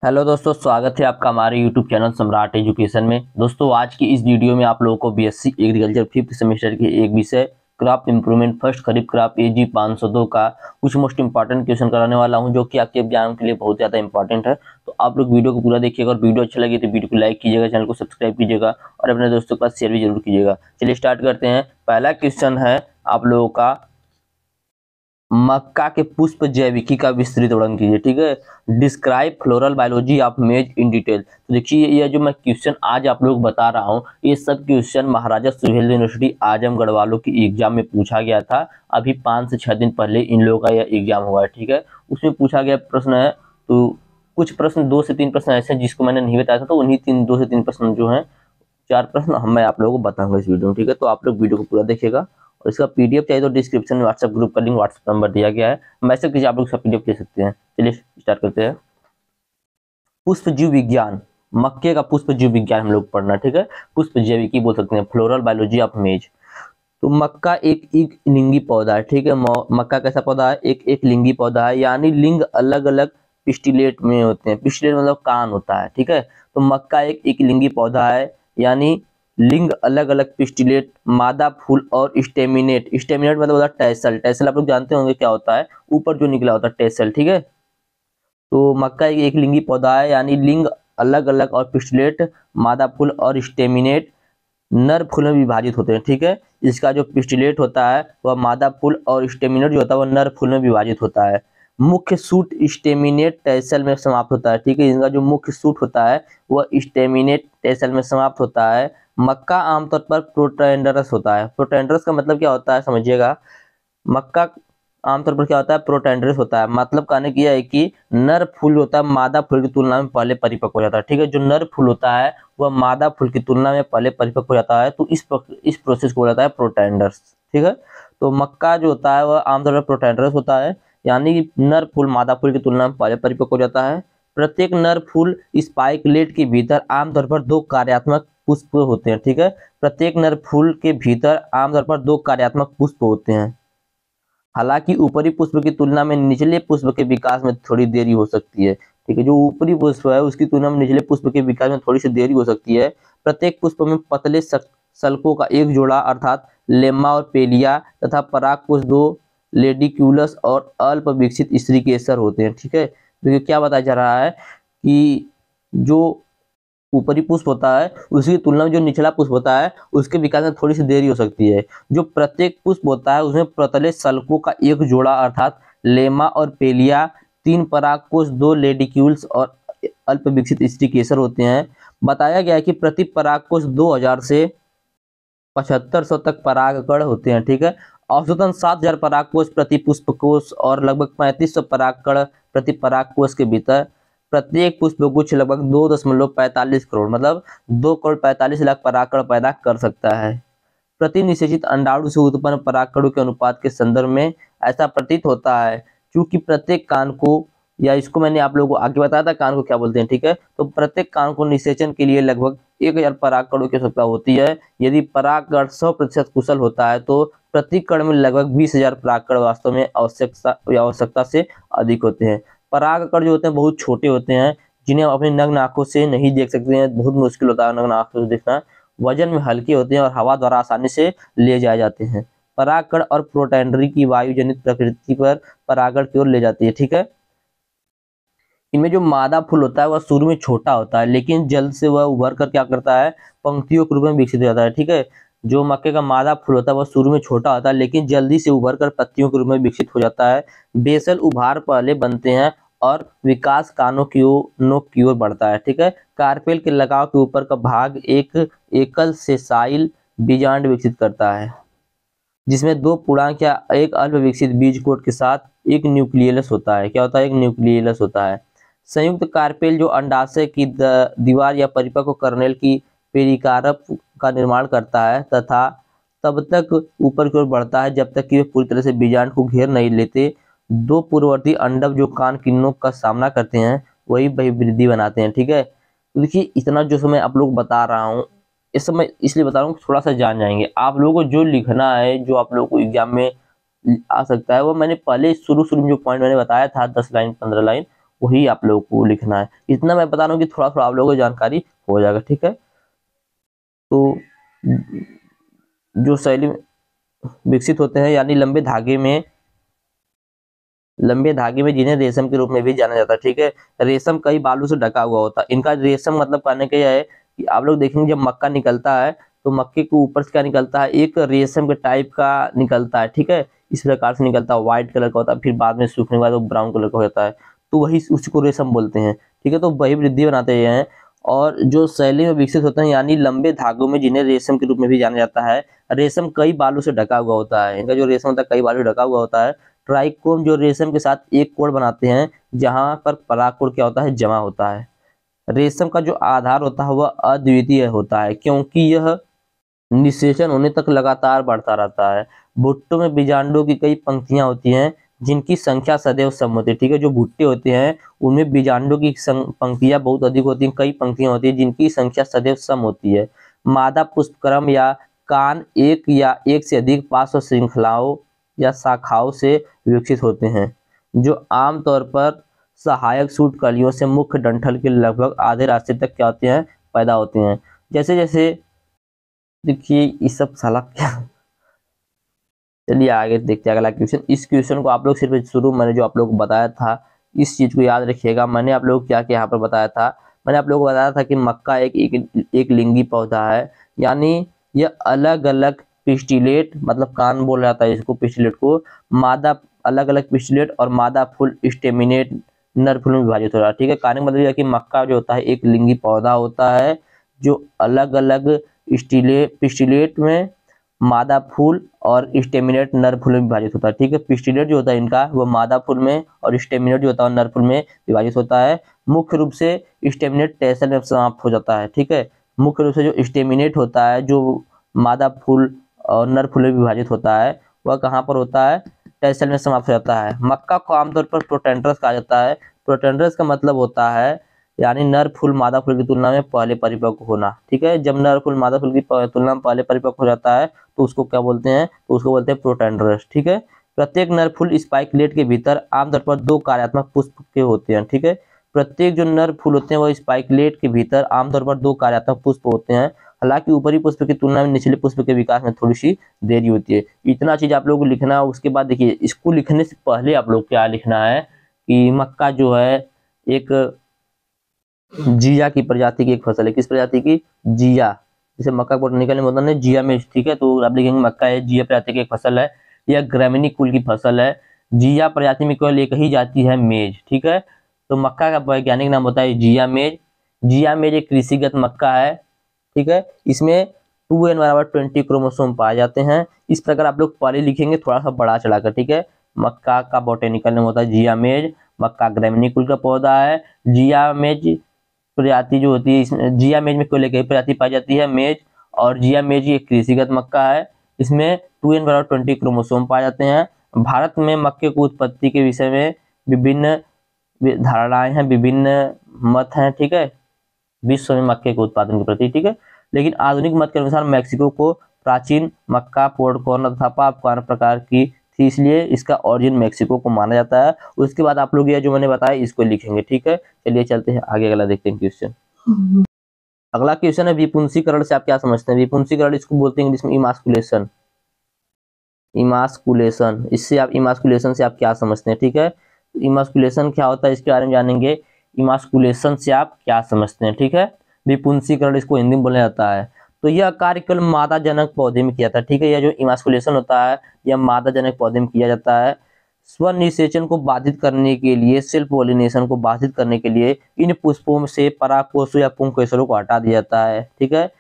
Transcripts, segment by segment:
Hello दोस्तों, स्वागत है आपका हमारे यूट्यूब चैनल सम्राट एजुकेशन में। दोस्तों, आज की इस वीडियो में आप लोगों को बीएससी एग्रीकल्चर फिफ्थ सेमेस्टर के एक विषय क्रॉप इंप्रूवमेंट फर्स्ट खरीफ क्रॉप एजी 502 का कुछ मोस्ट इंपॉर्टेंट क्वेश्चन कराने वाला हूं, जो कि आपके एग्जाम के लिए बहुत ज़्यादा इंपॉर्टेंट है। तो आप लोग वीडियो को पूरा देखिएगा और वीडियो अच्छा लगे तो वीडियो को लाइक कीजिएगा, चैनल को सब्सक्राइब कीजिएगा और अपने दोस्तों के पास शेयर भी जरूर कीजिएगा। चलिए स्टार्ट करते हैं। पहला क्वेश्चन है आप लोगों का, मक्का के पुष्प जैविकी का विस्तृत वर्णन कीजिए। ठीक है, डिस्क्राइब फ्लोरल बायोलॉजी ऑफ मेज इन डिटेल। तो देखिए, ये जो मैं क्वेश्चन आज आप लोग बता रहा हूँ, ये सब क्वेश्चन महाराजा सुहेलदेव यूनिवर्सिटी आजमगढ़ वालों की एग्जाम में पूछा गया था। अभी 5 से 6 दिन पहले इन लोगों का यह एग्जाम हुआ है। ठीक है, उसमें पूछा गया प्रश्न है। तो कुछ प्रश्न 2 से 3 प्रश्न ऐसे हैं जिसको मैंने नहीं बताया था, तो उन्हीं 2 से 3 प्रश्न जो है, 4 प्रश्न मैं आप लोगों को बताऊंगा इस वीडियो में। ठीक है, तो आप लोग वीडियो को पूरा देखिएगा और इसका पीडीएफ चाहिए तो डिस्क्रिप्शन में व्हाट्सएप ग्रुप का लिंक, व्हाट्सएप नंबर दिया गया है, मैसेज कीजिए, आप लोग इसका पीडीएफ ले सकते हैं। चलिए स्टार्ट करते हैं। पुष्प जीव विज्ञान, मक्के का पुष्प जीव विज्ञान हम लोग पढ़ना। ठीक है, पुष्प जैविकी बोल सकते हैं, फ्लोरल बायोलॉजी ऑफ मेज। तो मक्का एक लिंगी पौधा है। ठीक है, मक्का कैसा पौधा है? एक लिंगी पौधा है, यानी लिंग अलग अलग पिस्टिलेट में होते हैं। पिस्टिलेट मतलब कान होता है। ठीक है, तो मक्का एक लिंगी पौधा है, यानी लिंग अलग अलग पिस्टिलेट, मादा फूल और स्टेमिनेट। स्टेमिनेट मतलब होता है टैसल। टैसल आप लोग जानते होंगे क्या होता है, ऊपर जो निकला होता है टैसल। ठीक है, तो मक्का एक लिंगी पौधा है, यानी लिंग अलग अलग और पिस्टिलेट, मादा फूल और स्टेमिनेट नर फूल में विभाजित होते हैं। ठीक है, इसका जो पिस्टिलेट होता है वह मादा फूल और स्टेमिनेट जो होता है वह नर फूल में विभाजित होता है। मुख्य सूट स्टेमिनेट टैसल में समाप्त होता है। ठीक है, इनका जो मुख्य सूट होता है वह स्टेमिनेट टैसल में समाप्त होता है। मक्का आमतौर पर प्रोटेंडरस होता है। प्रोटेंडरस का मतलब क्या होता है समझिएगा। मक्का आमतौर पर क्या होता है, प्रोटेंडरस होता है। मतलब कहने की है कि नर फूल होता है मादा फूल की तुलना में पहले परिपक्व हो जाता है। ठीक है, जो नर फूल होता है वह मादा फूल की तुलना में पहले परिपक्व हो जाता है, तो इस प्रोसेस को बोला जाता है प्रोटेंडरस। ठीक है, तो मक्का जो होता है वह आमतौर पर प्रोटेंडरस होता है, यानी कि नर फूल मादा फूल की तुलना में पहले परिपक्व हो जाता है। प्रत्येक नर फूल स्पाइकलेट के भीतर आमतौर पर 2 कार्यात्मक पुष्प होते हैं। ठीक है, प्रत्येक नर फूल के भीतर आमतौर पर 2 कार्यात्मक पुष्प होते हैं। हालांकि ऊपरी पुष्प की तुलना में निचले पुष्प के विकास में थोड़ी देरी हो सकती है। ठीक है, जो ऊपरी पुष्प है उसकी तुलना में निचले पुष्प के विकास में थोड़ी सी देरी हो सकती है। प्रत्येक पुष्प में पतले सल्कों का एक जोड़ा अर्थात लेम्मा और पेलिया तथा परागपुष्प 2 लेडिक्यूलस और अल्प विकसित स्त्री केसर होते हैं। ठीक है, तो ये क्या बताया जा रहा है कि जो ऊपरी पुष्प होता है उसकी तुलना में जो निचला पुष्प होता है उसके विकास में थोड़ी सी देरी हो सकती है। जो प्रत्येक पुष्प होता है उसमें प्रतले सल्कों का एक जोड़ा अर्थात लेमा और पेलिया, 3 परागकोश, 2 लेडिक्यूल्स और अल्प विकसित स्त्री केसर होते हैं। बताया गया है कि प्रति परागकोश 2000 से 7500 तक परागकण होते हैं। ठीक है, औसतन 7000 परागकोश प्रति पुष्पकोश और लगभग 3500 परागकण प्रति परागकोश के भीतर प्रत्येक पुष्पगुच्छ लगभग 2.45 करोड़ मतलब 2,45,00,000 परागकण पैदा कर सकता है। प्रति निषेचित अंडाणु से उत्पन्न परागकणों के अनुपात के संदर्भ में ऐसा प्रतीत होता है क्योंकि प्रत्येक कान को, या इसको मैंने आप लोगों को आगे बताया था कान को क्या बोलते हैं। ठीक है, तो प्रत्येक कान को निषेचन के लिए लगभग 1000 परागकणों की आवश्यकता होती है। यदि परागकण 100% कुशल होता है तो प्रति कण में लगभग 20,000 परागकण वास्तव में आवश्यकता से अधिक होते हैं। परागकण जो होते हैं बहुत छोटे होते हैं, जिन्हें हम अपनी नग्न आंखों से नहीं देख सकते हैं, बहुत मुश्किल होता है नग्न आंखों से देखना। वजन में हल्के होते हैं और हवा द्वारा आसानी से ले जाए जाते हैं। परागकण और प्रोटैंडरी की वायु जनित प्रकृति पर परागण की ओर ले जाती है। ठीक है, इनमें जो मादा फूल होता है वह शुरू में छोटा होता है, लेकिन जल्द से वह उभर कर क्या करता है, पंक्तियों के रूप में विकसित हो जाता है। ठीक है, जो मक्के का मादा फूल होता है वह शुरू में छोटा होता है, लेकिन जल्दी से उभर कर पत्तियों के रूप में विकसित हो जाता है। बेसल उभार पहले बनते हैं और विकास कानों की ओर, नोक की ओर बढ़ता है। ठीक है, कार्पेल के लगाव के ऊपर का भाग एक एकल सेसाइल बीजांड विकसित करता है, जिसमें 2 पूर्णांक या एक अल्प विकसित बीज कोट के साथ एक न्यूक्लियस होता है। क्या होता है? एक न्यूक्लियस होता है। संयुक्त कार्पेल जो अंडाशय की दीवार या परिपक्व कर्नेल की पेरिकार्प का निर्माण करता है तथा तब तक ऊपर की ओर बढ़ता है जब तक कि वे पूरी तरह से बीजांड को घेर नहीं लेते। 2 पूर्ववर्ती अंडक जो कान की नोक का सामना करते हैं वही वृद्धि बनाते हैं। ठीक है, तो देखिए इतना जो समय आप लोग बता रहा हूँ, इस समय इसलिए बता रहा हूँ थोड़ा सा जान जाएंगे। आप लोगों को जो लिखना है, जो आप लोगों को एग्जाम में आ सकता है, वो मैंने पहले शुरू में जो पॉइंट मैंने बताया था 10 लाइन 15 लाइन, वही आप लोगों को लिखना है। इतना मैं बता रहा हूँ कि थोड़ा थोड़ा आप लोगों को जानकारी हो जाएगा, ठीक है। तो जो शैली विकसित होते हैं, यानी लंबे धागे में जिन्हें रेशम के रूप में भी जाना जाता है, ठीक है। रेशम कई बालों से ढका हुआ होता है। इनका रेशम मतलब कहने का यह है कि आप लोग देखेंगे जब मक्का निकलता है तो मक्के के ऊपर से क्या निकलता है, एक रेशम के टाइप का निकलता है, ठीक है। इस प्रकार से निकलता है, व्हाइट कलर का होता है, फिर बाद में सूखने के बाद वो ब्राउन कलर का हो जाता है, तो वही उसी को रेशम बोलते हैं, ठीक है। तो वही वृद्धि बनाते हैं। और जो शैली में विकसित होते हैं, यानी लंबे धागों में जिन्हें रेशम के रूप में भी जाना जाता है। रेशम कई बालों से ढका हुआ होता है। इनका जो रेशम होता है कई बालों से ढका हुआ होता है। ट्राइकोम जो रेशम के साथ एक कोण बनाते हैं, जहां पर परागकोण क्या होता है, जमा होता है। रेशम का जो आधार होता है वह अद्वितीय होता है, क्योंकि यह निषेचन होने तक लगातार बढ़ता रहता है। भुट्टो में बीजांडों की कई पंक्तियां होती हैं, जिनकी संख्या सदैव सम होती है, ठीक है। जो भुट्टे होते हैं उनमें बीजांडों की पंक्तियां बहुत अधिक होती हैं, कई पंक्तियां होती हैं जिनकी संख्या सदैव सम होती है। मादा पुष्पक्रम या कान एक या एक से अधिक पार्श्व श्रृंखलाओं या शाखाओं से विकसित होते हैं, जो आमतौर पर सहायक सूट कलियों से मुख्य डंठल के लगभग आधे रास्ते तक क्या होते हैं, पैदा होते हैं। जैसे जैसे देखिए ये सब साला क्या। चलिए आगे देखते हैं अगला क्वेश्चन। इस क्वेश्चन को आप लोग सिर्फ शुरू मैंने जो आप लोग को बताया था, इस चीज को याद रखिएगा। मैंने आप लोग क्या क्या यहाँ पर बताया था, मैंने आप लोगों को बताया था कि मक्का एक लिंगी पौधा है, यानी यह अलग अलग पिस्टिलेट, मतलब कान बोल जाता है इसको, पिस्टिलेट को मादा, अलग अलग पिस्टिलेट और मादा फूल स्टेमिनेट नर फूल में विभाजित हो रहा है, ठीक है। कहने का मतलब यह कि मक्का जो होता है एक लिंगी पौधा होता है, जो अलग अलग पिस्टिलेट में मादा फूल और स्टेमिनेट नर फूल में विभाजित होता है, ठीक है। पिस्टिलेट जो होता है इनका वो मादा फूल में, और स्टेमिनेट जो होता है नर फूल में विभाजित होता है। मुख्य रूप से स्टेमिनेट टेसल में समाप्त हो जाता है, ठीक है। मुख्य रूप से जो स्टेमिनेट होता है, जो मादा फूल और नर फूल में विभाजित होता है, वह कहाँ पर होता है, टेसल में समाप्त हो जाता है। मक्का को आमतौर पर प्रोटेंड्रस कहा जाता है। प्रोटेंड्रस का मतलब होता है यानी नर फूल मादा फूल की तुलना में पहले परिपक्व होना, ठीक है। जब नर फूल मादा फूल की तुलना में पहले परिपक्व हो जाता है तो उसको क्या बोलते हैं, तो उसको बोलते हैं प्रोटेंड्रस, ठीक है। प्रत्येक नर फूल स्पाइकलेट के भीतर आमतौर पर 2 कार्यात्मक पुष्प के होते हैं, ठीक है। प्रत्येक जो नर फूल होते हैं वो स्पाइकलेट के भीतर आमतौर पर 2 कार्यात्मक पुष्प होते हैं। हालांकि ऊपरी पुष्प की तुलना में निचले पुष्प के विकास में थोड़ी सी देरी होती है। इतना चीज आप लोगों को लिखना है। उसके बाद देखिए, इसको लिखने से पहले आप लोग क्या लिखना है कि मक्का जो है एक जिया की प्रजाति की एक फसल है। किस प्रजाति की, जिया। जैसे मक्का बोटैनिकल में होता है जिया में, ठीक है। तो आप लिखेंगे मक्का है जिया प्रजाति की एक फसल है, यह ग्रामीणी कुल की फसल है। जिया प्रजाति में केवल एक ही जाति है, मेज, ठीक है। तो मक्का का वैज्ञानिक नाम होता है जिया मेज। जिया मेज एक कृषिगत मक्का है, ठीक है। इसमें 2n बराबर 20 क्रोमोसोम पाए जाते हैं। इस प्रकार आप लोग पहले लिखेंगे थोड़ा सा बढ़ा चढ़ाकर, ठीक है। मक्का का बोटैनिकल नेम होता है जिया मेज। मक्का ग्रामीणी कुल का पौधा है। जिया मेज प्रजाति जो होती है, इसमें जिया मेज में केवल एक ही प्रजाति पाई जाती है, मेज। और जिया मेज एक कृषिगत मक्का है। इसमें 2n बराबर 20 क्रोमोसोम पाए जाते हैं। भारत में मक्के की उत्पत्ति के विषय में विभिन्न धारणाएं हैं, विभिन्न मत हैं, ठीक है, विश्व में मक्के के उत्पादन के प्रति, ठीक है। लेकिन आधुनिक मत के अनुसार मैक्सिको को प्राचीन मक्का पॉपकॉर्न तथा पॉपकॉर्न प्रकार की थी, इसलिए इसका ओरिजिन मैक्सिको को माना जाता है। उसके बाद आप लोग ये जो मैंने बताया इसको लिखेंगे, ठीक है। चलिए चलते हैं आगे, अगला देखते हैं क्वेश्चन। अगला क्वेश्चन है विपुंसीकरण से आप क्या समझते हैं। विपुंसीकरण इसको बोलते हैं इंग्लिश में इमास्कुलेशन। इमास्कुलेशन, इससे आप इमास्कुलेशन से आप क्या समझते हैं, ठीक है। इमास्कुलेशन क्या होता है इसके बारे में जानेंगे। इमास्कुलेशन से आप क्या समझते हैं, ठीक है। विपुंसीकरण इसको हिंदी में बोला जाता है। तो यह कार्य केवल मादा जनक पौधे में किया था, ठीक है। यह जो इमास्कुलेशन होता है यह मादा जनक पौधे में किया जाता है। स्वनिषेचन को बाधित करने के लिए, सेल्फ पॉलिनेशन को बाधित करने के लिए इन पुष्पों से परागकोषों या पुंकेसरों को हटा दिया जाता है, ठीक है।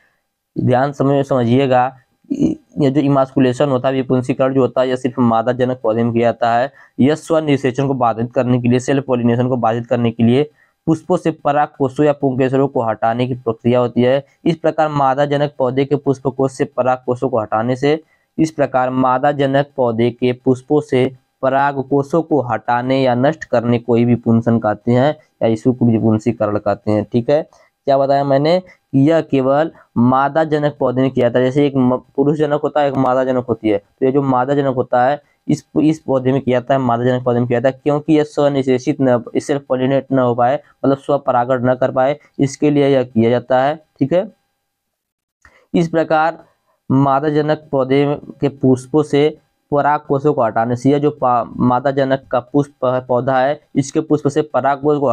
ध्यान समझिएगा, ये जो इमास्कुलेशन होता है, विपुंसीकरण जो होता है, यह सिर्फ मादा जनक पौधे में किया जाता है। यह स्वनिषेचन को बाधित करने के लिए, सेल्फ पॉलिनेशन को बाधित करने के लिए पुष्पों से परागकोषों या पुंकेसरों को हटाने की प्रक्रिया होती है। इस प्रकार मादा जनक पौधे के पुष्पकोश से परागकोषों को हटाने से इस प्रकार मादा जनक पौधे के पुष्पों से परागकोषों को हटाने या नष्ट करने को ही विपुंसन कहते हैं, या इसको विपुंसीकरण कहते हैं, ठीक है। क्या बताया मैंने कि यह केवल मादा जनक पौधे ने किया था। जैसे एक पुरुष जनक होता है, एक मादा जनक होती है। तो ये जो मादा जनक होता है इस पौधे में किया जाता है, मादाजनक पौधे में किया जाता है, क्योंकि यह स्वनिषेचित न सेल्फ पॉलिनेट न हो पाए, मतलब स्वपरागण न कर पाए, इसके लिए यह किया जाता है। ठीक है, इस प्रकार मादाजनक पौधे के पुष्पों से पराग कोषों को हटाने से, यह जो मादाजनक का पुष्प पौधा है, इसके पुष्प से पराग कोष को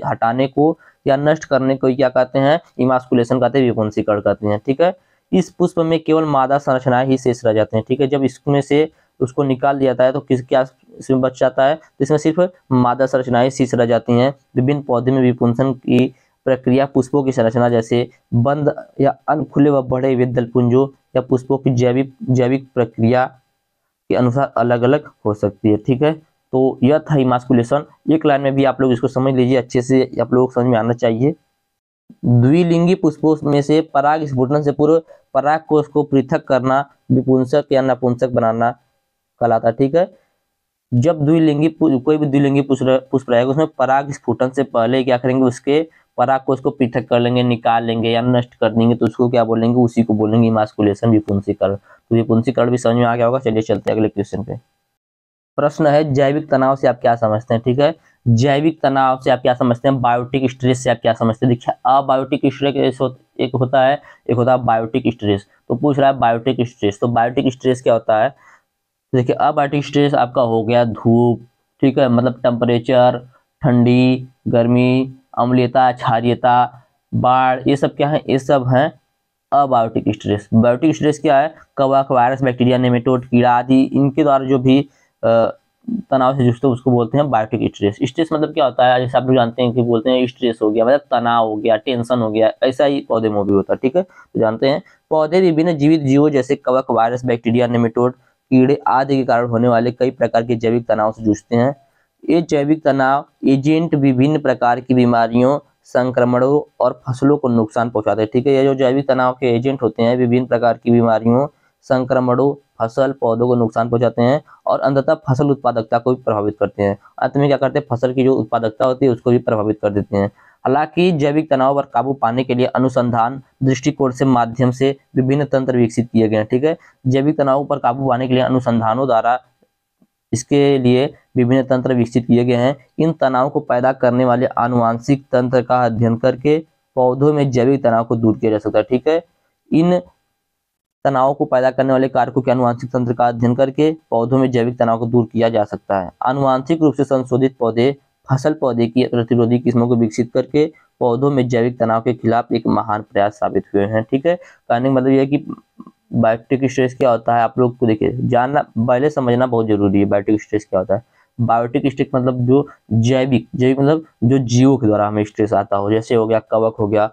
हटाने को या नष्ट करने को क्या कहते हैं, इमास्कुलेशन कहते हैं, विपुंसीकरण कहते हैं। ठीक है, इस पुष्प में केवल मादा संरचनाएं ही शेष रह जाते हैं। ठीक है, जब इसमें से उसको निकाल दिया जाता है तो क्या इसमें बच जाता है, तो इसमें सिर्फ मादा संरचनाएं शेष रह जाती हैं। विभिन्न पौधे में विपुंसन की प्रक्रिया पुष्पों की संरचना जैसे बंद या अनखुले व बढ़े हुए दलपुंजों या पुष्पों की जैविक प्रक्रिया के अनुसार अलग अलग हो सकती है। ठीक है, तो यह था इमास्कुलेशन। एक लाइन में भी आप लोग इसको समझ लीजिए, अच्छे से आप लोगों को समझ में आना चाहिए। द्विलिंगी पुष्पों में से पराग स्फुटन से पूर्व पराग कोष को पृथक करना विपुंसक या नपुंसक बनाना कहलाता है। ठीक है, जब कोई भी द्विलिंगी पुष्प रहेगा, उसमें पराग स्फुटन से पहले क्या करेंगे, उसके पराग कोष को पृथक कर लेंगे, निकाल लेंगे या नष्ट कर देंगे, तो उसको क्या बोलेंगे, उसी को बोलेंगे इमास्कुलेशन, विपुंसीकरण। तो विपुंसीकरण भी समझ में आ गया होगा। चलिए चलते हैं अगले क्वेश्चन पे। प्रश्न है, जैविक तनाव से आप क्या समझते हैं। ठीक है, जैविक तनाव से आप क्या समझते हैं, बायोटिक स्ट्रेस से आप क्या समझते हैं। देखिए, अबायोटिक स्ट्रेस एक होता है, एक होता है बायोटिक स्ट्रेस। तो पूछ रहा है बायोटिक स्ट्रेस, तो बायोटिक स्ट्रेस क्या होता है। देखिए, अबायोटिक स्ट्रेस आपका हो गया धूप, ठीक है, मतलब टेम्परेचर, ठंडी, गर्मी, अम्लीयता, क्षारीयता, बाढ़, ये सब क्या है, ये सब हैं अबायोटिक स्ट्रेस। बायोटिक स्ट्रेस क्या है, कवक, वायरस, बैक्टीरिया, नेमेटोड, कीड़ा आदि इनके द्वारा जो भी तनाव से जूझते हैं उसको बोलते हैं बायोटिक स्ट्रेस। स्ट्रेस मतलब क्या होता है, जैसे आप लोग जानते हैं कि बोलते हैं स्ट्रेस हो गया, मतलब तनाव हो गया, टेंशन हो गया, ऐसा ही पौधे में भी होता है। ठीक है, तो जानते हैं पौधे विभिन्न जीवित जीवों जैसे कवक, वायरस, बैक्टीरिया, नेमेटोड, कीड़े आदि के कारण होने वाले कई प्रकार के जैविक तनाव से जूझते हैं। ये जैविक तनाव एजेंट विभिन्न प्रकार की बीमारियों, संक्रमणों और फसलों को नुकसान पहुंचाते हैं। ठीक है, ये जो जैविक तनाव के एजेंट होते हैं विभिन्न प्रकार की बीमारियों, संक्रमणों, फसल, पौधों को नुकसान पहुंचाते हैं और अंततः फसल उत्पादकता को भी प्रभावित करते हैं। अंत में क्या करते हैं, फसल की जो उत्पादकता होती है उसको भी प्रभावित कर देते हैं। हालांकि जैविक तनाव पर काबू पाने के लिए अनुसंधान दृष्टिकोण से माध्यम से विभिन्न तंत्र विकसित किए गए हैं। ठीक है, जैविक तनाव पर काबू पाने के लिए अनुसंधानों द्वारा इसके लिए विभिन्न तंत्र विकसित किए गए हैं। इन तनाव को पैदा करने वाले आनुवांशिक तंत्र का अध्ययन करके पौधों में जैविक तनाव को दूर किया जा सकता है। ठीक है, इन तनाव को पैदा करने वाले कारकों के आनुवांशिक तंत्र का अध्ययन करके पौधों में जैविक तनाव को दूर किया जा सकता है। आनुवांशिक रूप से संशोधित पौधे फसल पौधे की प्रतिरोधी किस्मों को विकसित करके पौधों में जैविक तनाव के खिलाफ एक महान प्रयास साबित हुए हैं। ठीक है, कहने का मतलब यह है कि बायोटिक स्ट्रेस क्या होता है, आप लोग को देखिए जानना, पहले समझना बहुत जरूरी है। बायोटिक स्ट्रेस क्या होता है, बायोटिक स्ट्रेस मतलब जो जैविक मतलब जो जीवों के द्वारा हमें स्ट्रेस आता हो, जैसे हो गया कवक हो गया,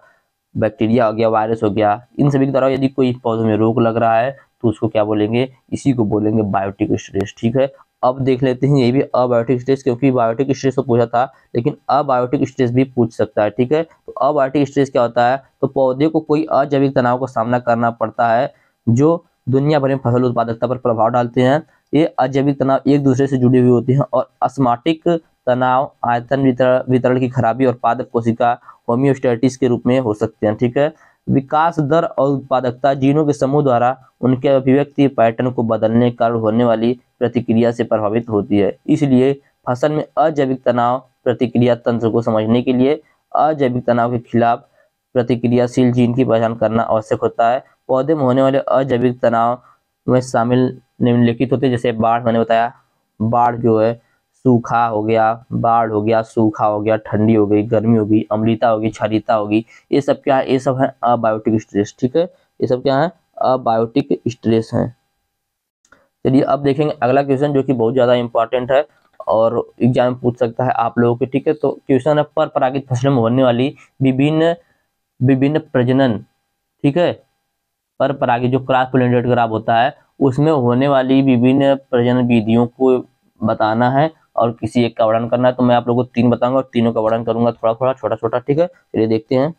बैक्टीरिया हो गया, वायरस हो गया, इन सभी के द्वारा यदि कोई पौधों में रोग लग रहा है तो उसको क्या बोलेंगे, इसी को बोलेंगे बायोटिक स्ट्रेस। ठीक है, अब देख लेते हैं ये भी अबायोटिक स्ट्रेस, क्योंकि बायोटिक स्ट्रेस तो पूछा था लेकिन अबायोटिक स्ट्रेस भी पूछ सकता है। ठीक है, तो अबायोटिक स्ट्रेस क्या होता है, तो पौधे को कोई अजैविक तनाव का सामना करना पड़ता है जो दुनिया भर में फसल उत्पादकता पर प्रभाव डालते हैं। ये अजैविक तनाव एक दूसरे से जुड़े हुए होते हैं और अस्माटिक तनाव आयतन वितरण की खराबी और पादप कोशिका होमियोस्टेटिस के रूप में हो सकते हैं। ठीक है, विकास दर और उत्पादकता जीनों के समूह द्वारा उनके अभिव्यक्ति पैटर्न को बदलने के कारण होने वाली प्रतिक्रिया से प्रभावित होती है। इसलिए फसल में अजैविक तनाव प्रतिक्रिया तंत्र को समझने के लिए अजैविक तनाव के खिलाफ प्रतिक्रियाशील जीन की पहचान करना आवश्यक होता है। पौधे में होने वाले अजैविक तनाव में शामिल निम्नलिखित होते हैं, जैसे बाढ़, मैंने बताया बाढ़ जो है, सूखा हो गया, बाढ़ हो गया, सूखा हो गया, ठंडी हो गई, गर्मी हो गई, अम्लीयता होगी, क्षारीयता होगी, ये सब क्या है, ये सब है अबायोटिक स्ट्रेस। ठीक है, ये सब क्या है, अबायोटिक स्ट्रेस है। चलिए अब देखेंगे अगला क्वेश्चन जो कि बहुत ज्यादा इंपॉर्टेंट है और एग्जाम में पूछ सकता है आप लोगों के। ठीक है, तो क्वेश्चन है पर परागित फसलों में होने वाली विभिन्न प्रजनन, ठीक है, पर परागित जो क्रॉस पोलिनेटेड क्रॉप होता है उसमें होने वाली विभिन्न प्रजनन विधियों को बताना है और किसी एक का वर्णन करना है। तो मैं आप लोगों को 3 बताऊंगा और तीनों का वर्णन करूंगा थोड़ा थोड़ा, छोटा छोटा। ठीक है, चलिए देखते हैं।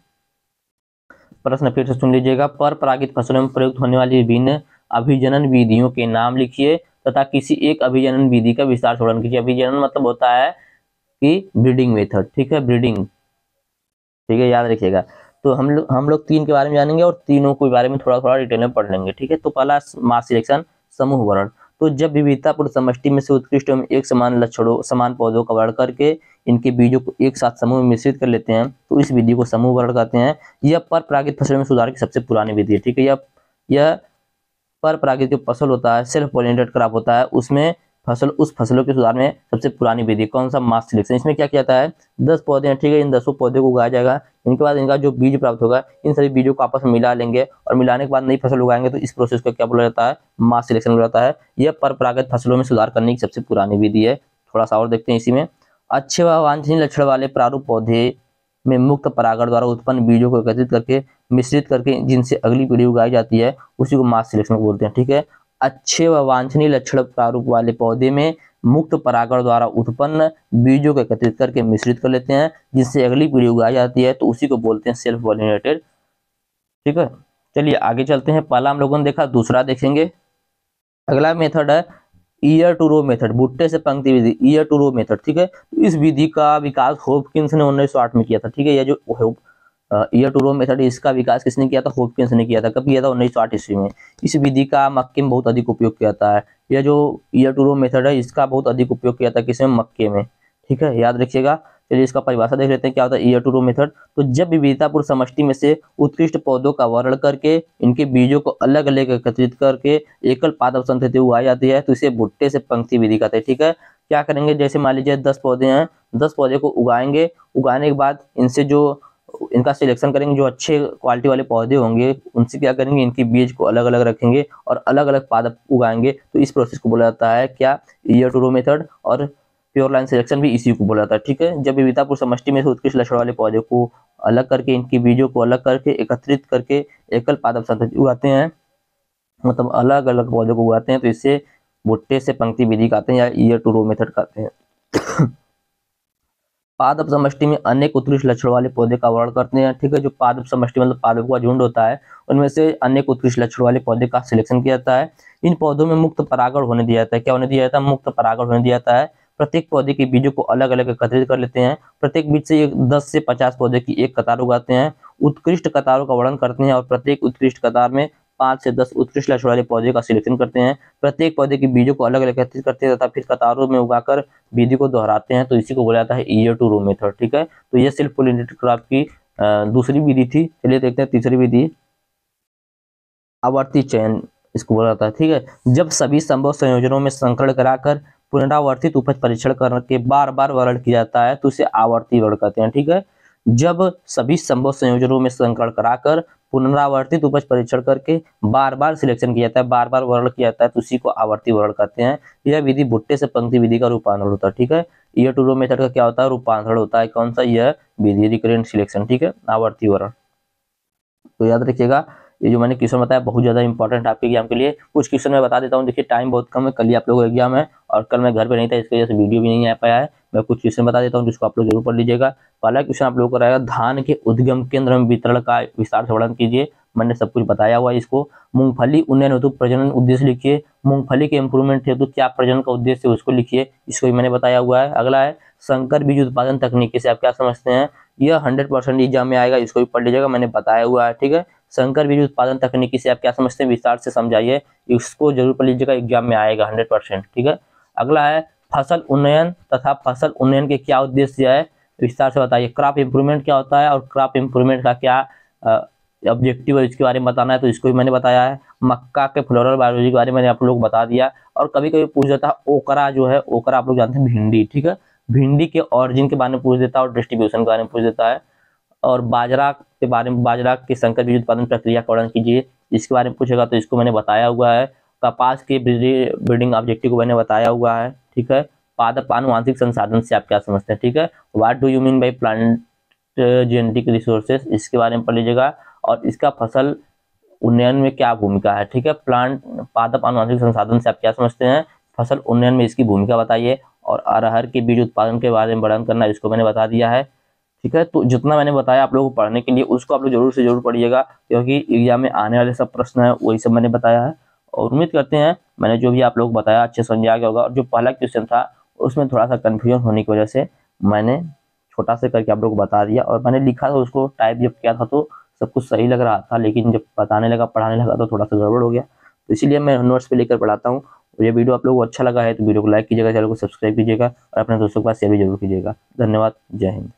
प्रश्न फिर से सुन लीजिएगा, पर परागित फसलों में प्रयुक्त होने वाली विभिन्न अभिजनन विधियों के नाम लिखिए तथा किसी एक अभिजनन विधि का विस्तार से वर्णन कीजिए। अभिजनन मतलब होता है कि ब्रीडिंग मेथड। ठीक है, ब्रीडिंग, ठीक है, याद रखिएगा। तो हम लोग 3 के बारे में जानेंगे और तीनों के बारे में थोड़ा थोड़ा डिटेल में पढ़ लेंगे। ठीक है, तो पहला मास सिलेक्शन, समूह वर्ण। तो जब विविधतापूर्ण समष्टि में से उत्कृष्ट एवं एक समान पौधों का वर्णन करके इनके बीजों को एक साथ समूह में मिश्रित कर लेते हैं तो इस विधि को समूह वर्णन कहते हैं। यह पर परागित फसलों में सुधार की सबसे पुरानी विधि है, ठीक है। यह पर परागित जो फसल होता है, सेल्फ पॉलिनेटेड क्रॉप होता है, उसमें फसलों के सुधार में सबसे पुरानी विधि कौन सा? मास सिलेक्शन। इसमें क्या किया जाता है, 10 पौधे हैं, ठीक है, इन 10 पौधे को उगाया जाएगा। इनके बाद इनका जो बीज प्राप्त होगा, इन सभी बीजों को आपस में मिला लेंगे और मिलाने के बाद नई फसल उगाएंगे, तो इस प्रोसेस को क्या बोला जाता है? मास सिलेक्शन बोला जाता है। यह पर परागत फसलों में सुधार करने की सबसे पुरानी विधि है। थोड़ा सा और देखते हैं इसी में। अच्छे व वांछनीय लक्षण वाले प्रारूप पौधे में मुक्त परागण द्वारा उत्पन्न बीजों को एकत्रित करके मिश्रित करके जिनसे अगली पीढ़ी उगाई जाती है उसी को मास सिलेक्शन बोलते हैं, ठीक है। अच्छे व वांछनीय लक्षण प्रारूप वाले पौधे में मुक्त परागण द्वारा उत्पन्न बीजों को एकत्रित करके मिश्रित कर लेते हैं जिससे अगली पीढ़ी उगाई जाती है, तो उसी को बोलते हैं सेल्फ पॉलिनेटेड, ठीक है। चलिए आगे चलते हैं। पहला हम लोगों ने देखा, दूसरा देखेंगे। अगला मेथड है ईयर टू रो मेथड, भुट्टे से पंक्ति विधि, ईयर टू रो मेथड, ठीक है। तो इस विधि का विकास हॉपकिंस ने 1908 में किया था, ठीक है। यह जो ईयर टू रो मेथड, इसका विकास किसने किया था? हॉपकिंस ने किया था। कब किया था? 1908 ईस्वी में। इस विधि का मक्के में बहुत अधिक उपयोग किया जाता है। यह जो ईयर टू रो मेथड है, इसका बहुत अधिक उपयोग किया जाता है किसमें? मक्के में, ठीक है, याद रखिएगा। चलिए इसका परिभाषा देख लेते हैं, क्या होता है ईयर टू रो मेथड। तो जब विविधतापूर्ण समष्टि में से उत्कृष्ट पौधों का वर्णन करके इनके बीजों को अलग अलग एकत्रित करके एकल पादप संतति उगाई जाती है, तो इसे भुट्टे से पंक्ति विधि कहते हैं, ठीक है। क्या करेंगे, जैसे मान लीजिए 10 पौधे हैं, 10 पौधे को उगाएंगे, उगाने के बाद इनसे जो इनका सिलेक्शन करेंगे, जो अच्छे क्वालिटी वाले पौधे होंगे उनसे क्या करेंगे, इनकी बीज को अलग अलग रखेंगे और अलग अलग पादप उगाएंगे, तो इस प्रोसेस को बोला जाता है क्या? Ear to row method. और प्योर लाइन सिलेक्शन भी इसी को बोला जाता है, ठीक है। जब विविधतापूर्ण समष्टि में से उत्कृष्ट लक्षण वाले पौधे को अलग करके इनकी बीजों को अलग करके एकत्रित करके एकल पादप संतति उगाते हैं, मतलब अलग अलग पौधे को उगाते हैं, तो इससे भुट्टे से पंक्ति विधि कहते हैं या ईयर टू रो मेथड कहते हैं। पादप समष्टि में अनेक उत्कृष्ट लक्षण वाले पौधे का वर्णन करते हैं, ठीक है। जो पादप समष्टि मतलब पादपों का झुंड होता है, उनमें से अनेक उत्कृष्ट लक्षण वाले पौधे का सिलेक्शन किया जाता है। इन पौधों में मुक्त परागण होने दिया जाता है। क्या होने दिया जाता है? मुक्त परागण होने दिया जाता है। प्रत्येक पौधे के बीजों को अलग अलग एकत्रित कर लेते हैं। प्रत्येक बीज से 10 से 50 पौधे की एक कतार उगाते हैं। उत्कृष्ट कतारों का वर्णन करते हैं और प्रत्येक उत्कृष्ट कतार में 5 से 10 उत्कृष्ट लक्षण वाले पौधे का सिलेक्शन करते हैं। प्रत्येक पौधे के बीजों को अलग अलग एकत्रित करते हैं तथा फिर कतारों में उगाकर विधि को दोहराते हैं, तो इसी को बोला जाता है ईयर टू रो मेथड, ठीक है। तो ये सेल्फ पॉलिनेटेड क्रॉप की दूसरी विधि थी। चलिए देखते हैं तीसरी विधि, आवर्ती चयन इसको बोला जाता है, ठीक है। जब सभी संभव संयोजनों में संकरण कराकर पुनरावर्तित उपज परीक्षण करके बार बार वर्णन किया जाता है, तो इसे आवर्ती वर्णन कहते हैं, ठीक है। जब सभी संभव संयोजनों में संकरण कराकर पुनरावर्तित उपज परीक्षण करके बार बार सिलेक्शन किया जाता है, बार बार वर्णन किया जाता है, तो उसी को आवर्ती वर्णन कहते हैं। यह विधि भुट्टे से पंक्ति विधि का रूपांतरण होता है, ठीक है। ईयर टू रो मेथड का क्या होता है? रूपांतरण होता है। कौन सा? यह विधि रिकरेंट सिलेक्शन, ठीक है, आवर्ती वर्णन। तो याद रखिएगा, ये जो मैंने क्वेश्चन बताया बहुत ज्यादा इंपॉर्टेंट आपके एग्जाम के लिए। कुछ क्वेश्चन मैं बता देता हूँ। देखिए टाइम बहुत कम है, कल ही आप लोगों का एग्जाम है और कल मैं घर पे नहीं था, इसकी वजह से वीडियो भी नहीं आ पाया है। मैं कुछ क्वेश्चन बता देता हूँ जिसको आप लोग जरूर पढ़ लीजिएगा। पहला क्वेश्चन आप लोगों को रहेगा, धान के उद्गम केंद्र में वितरण का विस्तार से वर्णन कीजिए। मैंने सब कुछ बताया हुआ है इसको। मूंगफली उन्नयन हेतु प्रजनन उद्देश्य लिखिए। मूंगफली के इंप्रूवमेंट हेतु क्या प्रजनन का उद्देश्य है उसको लिखिए, इसको भी मैंने बताया हुआ है। अगला है संकर बीज उत्पादन तकनीकी से आप क्या समझते हैं? यह 100% एग्जाम में आएगा, इसको भी पढ़ लीजिएगा, मैंने बताया हुआ है, ठीक है। संकर बीज उत्पादन तकनीकी से आप क्या समझते हैं? विस्तार से समझाइए, इसको जरूर पढ़ लीजिएगा, एग्जाम में आएगा 100%, ठीक है। अगला है फसल उन्नयन तथा फसल उन्नयन के क्या उद्देश्य है, विस्तार से बताइए। क्रॉप इंप्रूवमेंट क्या होता है और क्रॉप इंप्रूवमेंट का क्या ऑब्जेक्टिव है, इसके बारे में बताना है, तो इसको भी मैंने बताया है। मक्का के फ्लोरल बायोलॉजी के बारे में मैंने आप लोग बता दिया। और कभी कभी पूछ देता है ओकरा, जो है ओकरा आप लोग जानते हैं भिंडी, ठीक है, भिंडी के ऑरिजिन के बारे में पूछ देता है और डिस्ट्रीब्यूशन के बारे में पूछ देता है। और बाजरा के बारे में, बाजरा के संकर बीज उत्पादन प्रक्रिया का वर्णन कीजिए, इसके बारे में पूछेगा, तो इसको मैंने बताया हुआ है। कपास के ब्रीडिंग ऑब्जेक्टिव को मैंने बताया हुआ है, ठीक है। पादप आनुवांशिक संसाधन से आप क्या समझते हैं, ठीक है। What do you mean by plant genetic resources, इसके बारे में पढ़ लीजिएगा। और इसका फसल उन्नयन में क्या भूमिका है, ठीक है। प्लांट पादप आनुवांशिक संसाधन से आप क्या समझते हैं, फसल उन्नयन में इसकी भूमिका बताइए। और अरहर के बीज उत्पादन के बारे में वर्णन करना, इसको मैंने बता दिया है, ठीक है। तो जितना मैंने बताया आप लोगों को पढ़ने के लिए, उसको आप लोग जरूर से जरूर पढ़िएगा, क्योंकि एग्जाम में आने वाले सब प्रश्न है वही सब मैंने बताया है। और उम्मीद करते हैं मैंने जो भी आप लोग बताया अच्छे समझ आ गया होगा। और जो पहला क्वेश्चन था उसमें थोड़ा सा कन्फ्यूजन होने की वजह से मैंने छोटा से करके आप लोग को बता दिया, और मैंने लिखा था उसको, टाइप जब किया था तो सब कुछ सही लग रहा था, लेकिन जब बताने लगा, पढ़ाने लगा तो थोड़ा सा गड़बड़ हो गया। तो इसीलिए मैं नोट्स पे लेकर पढ़ाता हूँ, और ये वीडियो आप लोगों को अच्छा लगा है तो वीडियो को लाइक कीजिएगा, चैनल को सब्सक्राइब कीजिएगा और अपने दोस्तों के पास शेयर भी जरूर कीजिएगा। धन्यवाद। जय हिंद।